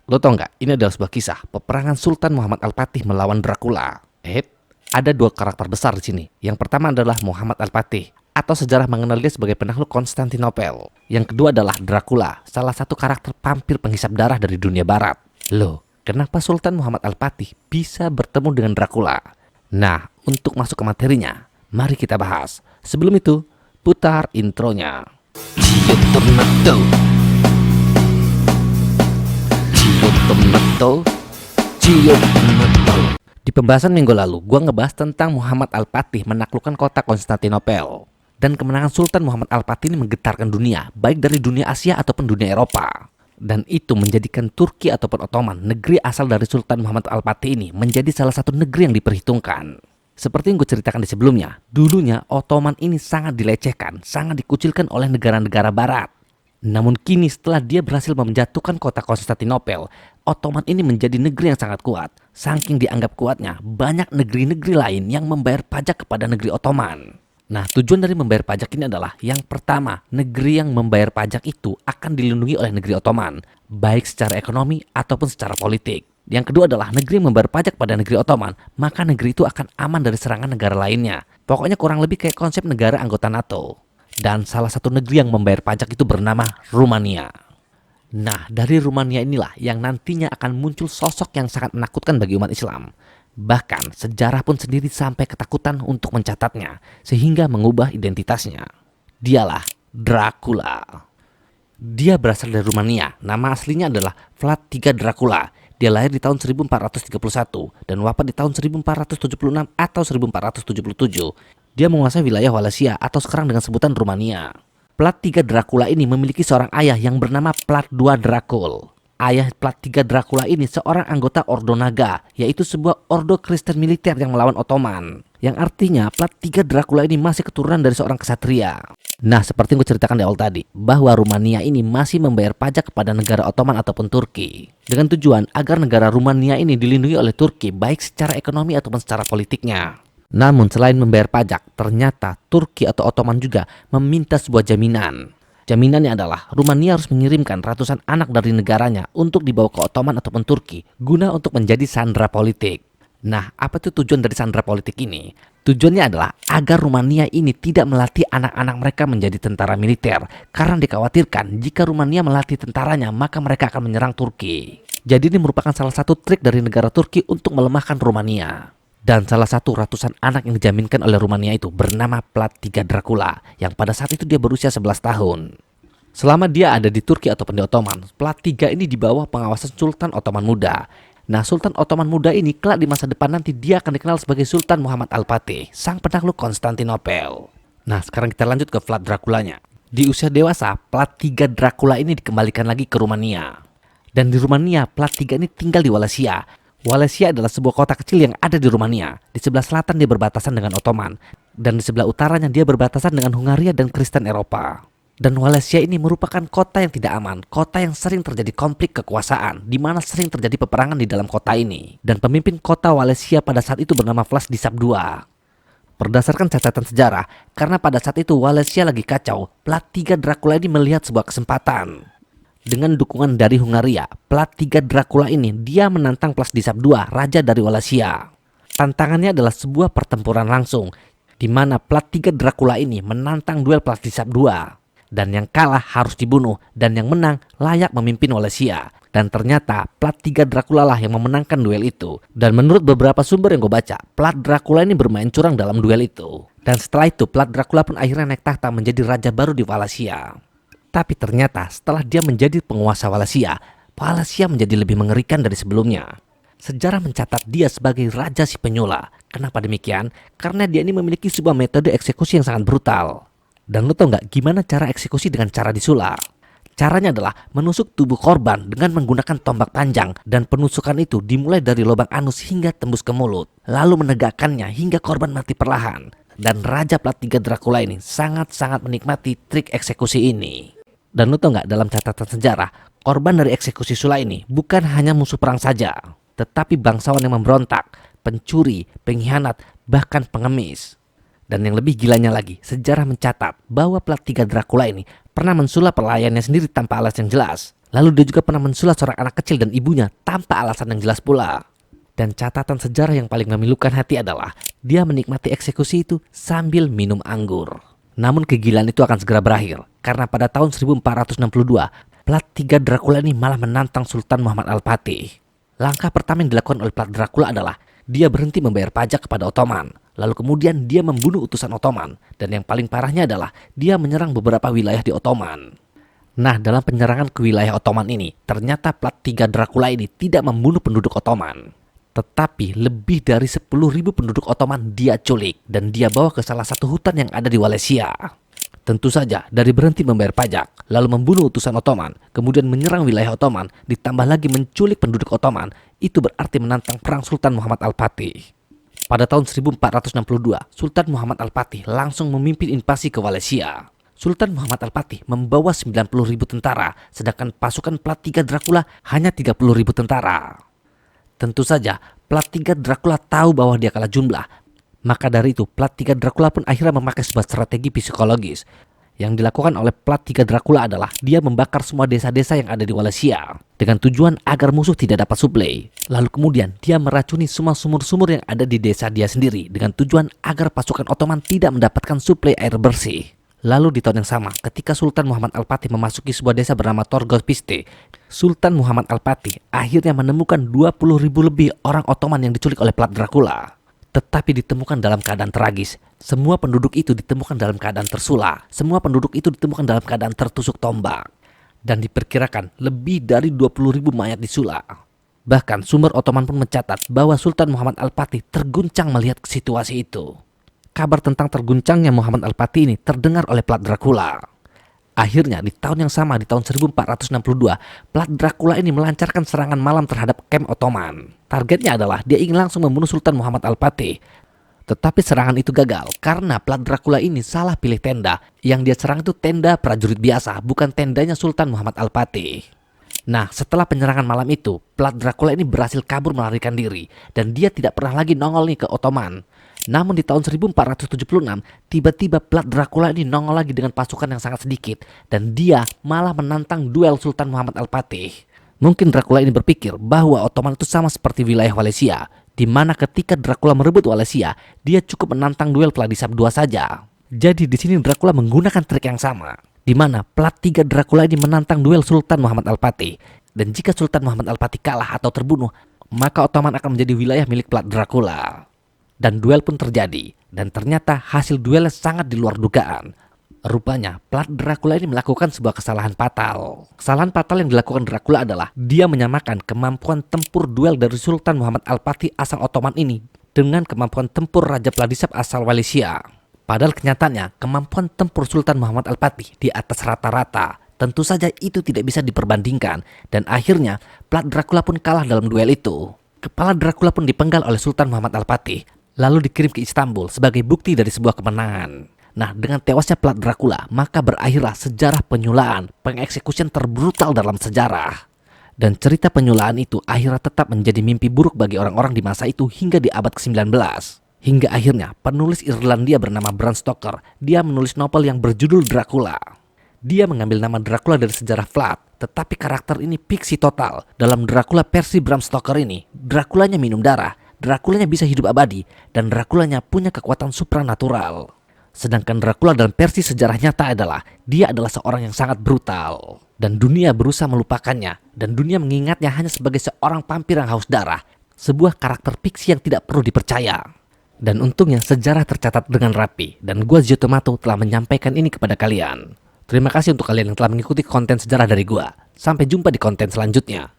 Lo tau nggak? Ini adalah sebuah kisah peperangan Sultan Muhammad Al-Fatih melawan Dracula. Ada dua karakter besar di sini. Yang pertama adalah Muhammad Al-Fatih, atau sejarah mengenal dia sebagai penakluk Konstantinopel. Yang kedua adalah Dracula, salah satu karakter vampir penghisap darah dari dunia barat. Loh, kenapa Sultan Muhammad Al-Fatih bisa bertemu dengan Dracula? Nah, untuk masuk ke materinya, mari kita bahas. Sebelum itu, putar intronya. Di pembahasan minggu lalu, gua ngebahas tentang Muhammad Al-Fatih menaklukkan kota Konstantinopel. Dan kemenangan Sultan Muhammad Al-Fatih ini menggetarkan dunia, baik dari dunia Asia ataupun dunia Eropa. Dan itu menjadikan Turki ataupun Ottoman, negeri asal dari Sultan Muhammad Al-Fatih ini, menjadi salah satu negeri yang diperhitungkan. Seperti yang gue ceritakan di sebelumnya, dulunya Ottoman ini sangat dilecehkan, sangat dikucilkan oleh negara-negara barat. Namun kini setelah dia berhasil menjatuhkan kota Konstantinopel, Ottoman ini menjadi negeri yang sangat kuat. Saking dianggap kuatnya, banyak negeri-negeri lain yang membayar pajak kepada negeri Ottoman. Nah, tujuan dari membayar pajak ini adalah yang pertama, negeri yang membayar pajak itu akan dilindungi oleh negeri Ottoman, baik secara ekonomi ataupun secara politik. Yang kedua adalah negeri yang membayar pajak pada negeri Ottoman, maka negeri itu akan aman dari serangan negara lainnya. Pokoknya kurang lebih kayak konsep negara anggota NATO. Dan salah satu negeri yang membayar pajak itu bernama Rumania. Nah, dari Rumania inilah yang nantinya akan muncul sosok yang sangat menakutkan bagi umat Islam. Bahkan sejarah pun sendiri sampai ketakutan untuk mencatatnya, sehingga mengubah identitasnya. Dialah Dracula. Dia berasal dari Rumania. Nama aslinya adalah Vlad III Dracula. Dia lahir di tahun 1431 dan wafat di tahun 1476 atau 1477. Dia menguasai wilayah Wallachia atau sekarang dengan sebutan Rumania. Vlad III Dracula ini memiliki seorang ayah yang bernama Vlad II Dracul. Ayah Vlad III Dracula ini seorang anggota Ordo Naga, yaitu sebuah ordo Kristen militer yang melawan Ottoman. Yang artinya Vlad III Dracula ini masih keturunan dari seorang ksatria. Nah, seperti yang gue ceritakan di awal tadi, bahwa Rumania ini masih membayar pajak kepada negara Ottoman ataupun Turki. Dengan tujuan agar negara Rumania ini dilindungi oleh Turki baik secara ekonomi ataupun secara politiknya. Namun selain membayar pajak, ternyata Turki atau Ottoman juga meminta sebuah jaminan. Jaminannya adalah Rumania harus mengirimkan ratusan anak dari negaranya untuk dibawa ke Ottoman ataupun Turki guna untuk menjadi sandera politik. Nah, apa itu tujuan dari sandera politik ini? Tujuannya adalah agar Rumania ini tidak melatih anak-anak mereka menjadi tentara militer, karena dikhawatirkan jika Rumania melatih tentaranya maka mereka akan menyerang Turki. Jadi ini merupakan salah satu trik dari negara Turki untuk melemahkan Rumania. Dan salah satu ratusan anak yang dijaminkan oleh Rumania itu bernama Vlad III Dracula, yang pada saat itu dia berusia 11 tahun. Selama dia ada di Turki ataupun di Ottoman, Vlad III ini di bawah pengawasan Sultan Ottoman Muda. Nah, Sultan Ottoman Muda ini kelak di masa depan nanti dia akan dikenal sebagai Sultan Muhammad Al-Fatih, sang penakluk Konstantinopel. Nah, sekarang kita lanjut ke Vlad Draculanya. Di usia dewasa, Vlad III Dracula ini dikembalikan lagi ke Rumania. Dan di Rumania, Vlad III ini tinggal di Wallachia. Wallachia adalah sebuah kota kecil yang ada di Rumania. Di sebelah selatan dia berbatasan dengan Ottoman, dan di sebelah utaranya dia berbatasan dengan Hungaria dan Kristen Eropa. Dan Wallachia ini merupakan kota yang tidak aman, kota yang sering terjadi konflik kekuasaan, di mana sering terjadi peperangan di dalam kota ini. Dan pemimpin kota Wallachia pada saat itu bernama Vladislav II. Berdasarkan catatan sejarah, karena pada saat itu Wallachia lagi kacau, Vlad III Dracula ini melihat sebuah kesempatan. Dengan dukungan dari Hungaria, Vlad III Dracula ini dia menantang Vladislav II, raja dari Wallachia. Tantangannya adalah sebuah pertempuran langsung, di mana Vlad III Dracula ini menantang duel Vladislav II. Dan yang kalah harus dibunuh, dan yang menang layak memimpin Wallachia. Dan ternyata Vlad III Dracula lah yang memenangkan duel itu. Dan menurut beberapa sumber yang gue baca, Vlad Dracula ini bermain curang dalam duel itu. Dan setelah itu Vlad Dracula pun akhirnya naik tahta menjadi raja baru di Wallachia. Tapi ternyata setelah dia menjadi penguasa Wallachia, Wallachia menjadi lebih mengerikan dari sebelumnya. Sejarah mencatat dia sebagai raja si penyula. Kenapa demikian? Karena dia ini memiliki sebuah metode eksekusi yang sangat brutal. Dan lo tau nggak gimana cara eksekusi dengan cara disula? Caranya adalah menusuk tubuh korban dengan menggunakan tombak panjang, dan penusukan itu dimulai dari lubang anus hingga tembus ke mulut, lalu menegakkannya hingga korban mati perlahan. Dan Raja Vlad III Dracula ini sangat-sangat menikmati trik eksekusi ini. Dan lo tau nggak, dalam catatan sejarah, korban dari eksekusi sula ini bukan hanya musuh perang saja, tetapi bangsawan yang memberontak, pencuri, pengkhianat, bahkan pengemis. Dan yang lebih gilanya lagi, sejarah mencatat bahwa Vlad III Dracula ini pernah mensulap pelayannya sendiri tanpa alas yang jelas. Lalu dia juga pernah mensulat seorang anak kecil dan ibunya tanpa alasan yang jelas pula. Dan catatan sejarah yang paling memilukan hati adalah dia menikmati eksekusi itu sambil minum anggur. Namun kegilaan itu akan segera berakhir karena pada tahun 1462 plat 3 Dracula ini malah menantang Sultan Muhammad Al-Fatih. Langkah pertama yang dilakukan oleh plat Dracula adalah dia berhenti membayar pajak kepada Ottoman. Lalu kemudian dia membunuh utusan Ottoman. Dan yang paling parahnya adalah dia menyerang beberapa wilayah di Ottoman. Nah, dalam penyerangan ke wilayah Ottoman ini, ternyata plat 3 Dracula ini tidak membunuh penduduk Ottoman. Tetapi lebih dari 10.000 penduduk Ottoman dia culik dan dia bawa ke salah satu hutan yang ada di Wallachia. Tentu saja dari berhenti membayar pajak, lalu membunuh utusan Ottoman, kemudian menyerang wilayah Ottoman, ditambah lagi menculik penduduk Ottoman, itu berarti menantang perang Sultan Muhammad Al-Fatih. Pada tahun 1462, Sultan Muhammad Al-Fatih langsung memimpin invasi ke Wallachia. Sultan Muhammad Al-Fatih membawa 90.000 tentara, sedangkan pasukan plat 3 Dracula hanya 30.000 tentara. Tentu saja, plat 3 Dracula tahu bahwa dia kalah jumlah. Maka dari itu, plat 3 Dracula pun akhirnya memakai sebuah strategi psikologis. Yang dilakukan oleh plat 3 Dracula adalah dia membakar semua desa-desa yang ada di Wallachia dengan tujuan agar musuh tidak dapat suplai. Lalu kemudian dia meracuni semua sumur-sumur yang ada di desa dia sendiri dengan tujuan agar pasukan Ottoman tidak mendapatkan suplai air bersih. Lalu di tahun yang sama, ketika Sultan Muhammad Al-Fatih memasuki sebuah desa bernama Torgopiste, Sultan Muhammad Al-Fatih akhirnya menemukan 20.000 lebih orang Ottoman yang diculik oleh plat Dracula. Tetapi ditemukan dalam keadaan tragis. Semua penduduk itu ditemukan dalam keadaan tersula. Semua penduduk itu ditemukan dalam keadaan tertusuk tombak. Dan diperkirakan lebih dari 20.000 mayat disula. Bahkan sumber Ottoman pun mencatat bahwa Sultan Muhammad Al-Fatih terguncang melihat situasi itu. Kabar tentang terguncangnya Muhammad Al-Fatih ini terdengar oleh plat Dracula. Akhirnya di tahun yang sama, di tahun 1462, plat Dracula ini melancarkan serangan malam terhadap kamp Ottoman. Targetnya adalah dia ingin langsung membunuh Sultan Muhammad Al-Fatih. Tetapi serangan itu gagal karena plat Dracula ini salah pilih tenda. Yang dia serang itu tenda prajurit biasa, bukan tendanya Sultan Muhammad Al-Fatih. Nah, setelah penyerangan malam itu, plat Dracula ini berhasil kabur melarikan diri. Dan dia tidak pernah lagi nongol nih ke Ottoman. Namun di tahun 1476, tiba-tiba plat Dracula ini nongol lagi dengan pasukan yang sangat sedikit. Dan dia malah menantang duel Sultan Muhammad Al-Fatih. Mungkin Dracula ini berpikir bahwa Ottoman itu sama seperti wilayah Wallachia, di mana ketika Dracula merebut Wallachia, dia cukup menantang duel Vladisław II saja. Jadi di sini Dracula menggunakan trik yang sama, di mana plat 3 Dracula ini menantang duel Sultan Muhammad Al-Fatih. Dan jika Sultan Muhammad Al-Fatih kalah atau terbunuh, maka Ottoman akan menjadi wilayah milik plat Dracula. Dan duel pun terjadi, dan ternyata hasil duelnya sangat di luar dugaan. Rupanya plat Dracula ini melakukan sebuah kesalahan fatal. Kesalahan fatal yang dilakukan Dracula adalah dia menyamakan kemampuan tempur duel dari Sultan Muhammad Al-Fatih asal Ottoman ini dengan kemampuan tempur Raja Vladisław asal Wallachia. Padahal kenyataannya kemampuan tempur Sultan Muhammad Al-Fatih di atas rata-rata. Tentu saja itu tidak bisa diperbandingkan, dan akhirnya plat Dracula pun kalah dalam duel itu. Kepala Dracula pun dipenggal oleh Sultan Muhammad Al-Fatih, lalu dikirim ke Istanbul sebagai bukti dari sebuah kemenangan. Nah, dengan tewasnya plat Dracula, maka berakhirlah sejarah penyulaan, pengeksekusian terbrutal dalam sejarah. Dan cerita penyulaan itu akhirnya tetap menjadi mimpi buruk bagi orang-orang di masa itu hingga di abad ke-19. Hingga akhirnya penulis Irlandia bernama Bram Stoker, dia menulis novel yang berjudul Dracula. Dia mengambil nama Dracula dari sejarah Vlad, tetapi karakter ini fiksi total. Dalam Dracula versi Bram Stoker ini, Draculanya minum darah, Draculanya bisa hidup abadi, dan Draculanya punya kekuatan supranatural. Sedangkan Dracula dalam versi sejarah nyata adalah dia adalah seorang yang sangat brutal. Dan dunia berusaha melupakannya, dan dunia mengingatnya hanya sebagai seorang vampir yang haus darah. Sebuah karakter fiksi yang tidak perlu dipercaya. Dan untungnya sejarah tercatat dengan rapi, dan gua Zio Tomato telah menyampaikan ini kepada kalian. Terima kasih untuk kalian yang telah mengikuti konten sejarah dari gua. Sampai jumpa di konten selanjutnya.